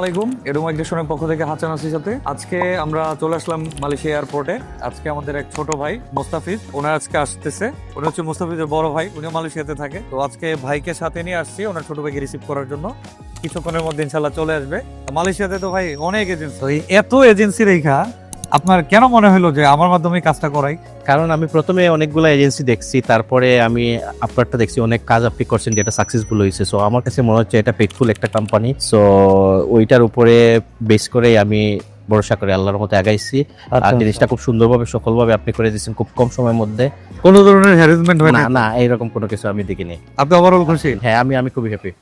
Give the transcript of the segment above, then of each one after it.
আলাইকুম, এডু মাইগ্রেশনের পক্ষ থেকে হাসান আসির সাথে আজকে আমরা চলে আসলাম মালয়েশিয়া এয়ারপোর্টে। আজকে আমাদের এক ছোট ভাই মোস্তাফিজ, ওনার আজকে আসতেছে। উনি হচ্ছে মোস্তাফিজের বড় ভাই, উনিও মালয়েশিয়াতে থাকে। তো আজকে ভাইকে সাথে নিয়ে আসছি ওনার ছোট ভাইকে রিসিভ করার জন্য। কিছুক্ষণের মধ্যে ইনশাল্লাহ চলে আসবে। মালয়েশিয়াতে তো ভাই অনেক এজেন্সি, এত এজেন্সি রেখা আপনার কেন মনে হলো যে আমার মাধ্যমে কাজটা করাই? কারণ আমি প্রথমে অনেকগুলো এজেন্সি দেখছি, তারপরে আমি আপনারটা দেখছি, অনেক কাজ আপনি করছেন যেটা সাকসেসফুল হয়েছে। সো আমার কাছে মনে হচ্ছে এটা ফেথফুল একটা কোম্পানি। সো ওইটার উপরে বেস করে আমি ভরসা করে আল্লাহর মতো আগাইছি। আর জিনিসটা খুব সুন্দরভাবে সফলভাবে আপনি করে দিয়েছেন খুব কম সময়ের মধ্যে। কোনো ধরনের হ্যারাসমেন্ট হয় না না, এইরকম কোনো কিছু আমি দেখিনি। আপনি ওভারঅল খুশি? হ্যাঁ, আমি খুবই হ্যাপি।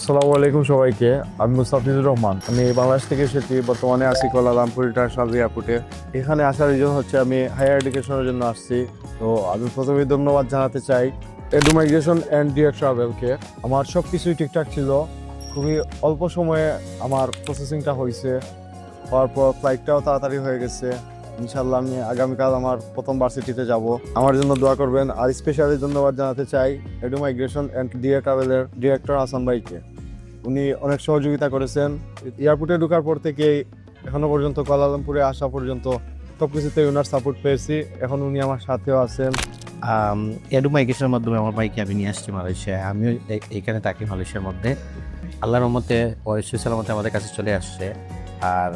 আসসালামু আলাইকুম সবাইকে। আমি মুস্তাফিজুর রহমান। আমি বাংলাদেশ থেকে এসেছি, বর্তমানে আছি কুয়ালালামপুর ইন্টারন্যাশনাল এয়ারপোর্টে। এখানে আসার রিজন হচ্ছে আমি হায়ার এডুকেশনের জন্য আসছি। তো আমি প্রথমেই ধন্যবাদ জানাতে চাই এডু মাইগ্রেশন অ্যান্ড ডিএ ট্রাভেলকে। আমার সব কিছুই ঠিকঠাক ছিল, খুবই অল্প সময়ে আমার প্রসেসিংটা হয়েছে, হওয়ার পর ফ্লাইটটাও তাড়াতাড়ি হয়ে গেছে। ইনশাল্লাহ আমি আগামীকাল আমার প্রথম ভার্সিটিতে যাব। আমার জন্য দোয়া করবেন। আর স্পেশালি ধন্যবাদ জানাতে চাই এডু মাইগ্রেশন অ্যান্ড ডিএ ট্রাভেলের ডিরেক্টর হাসান ভাইকে। উনি অনেক সহযোগিতা করেছেন এয়ারপোর্টে ঢোকার পর থেকে এখনো পর্যন্ত, কুয়ালালামপুরে আসা পর্যন্ত সব কিছুতে ওনার সাপোর্ট পেয়েছি। এখন উনি আমার সাথেও আছেন। এডু মাইগ্রেশনের মাধ্যমে আমার ভাইকে আমি নিয়ে আসছি মালয়েশিয়ায়। আমিও এইখানে থাকি মালয়েশিয়ার মধ্যে। আল্লাহর রহমতে ওয়াইসি সালামতে আমাদের কাছে চলে আসছে। আর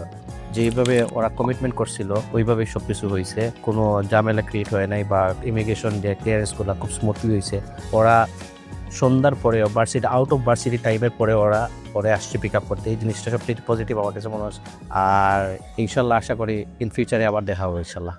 যেইভাবে ওরা কমিটমেন্ট করছিল ওইভাবেই সব কিছু হয়েছে। কোনো ঝামেলা ক্রিয়েট হয় নাই, বা ইমিগ্রেশন যে ক্লিয়ারেন্সগুলো খুব স্মুথলি হয়েছে। ওরা সন্ধ্যার পরে ভার্সিটি আউট অফ ভার্সিটি টাইমের পরে ওরা পরে আসছে পিক আপ করতে। এই জিনিসটা সবচেয়ে পজিটিভ আমার কাছে মনে হচ্ছে। আর ইনশাল্লাহ আশা করি ইন ফিউচারে আবার দেখা হবে ইনশাল্লাহ।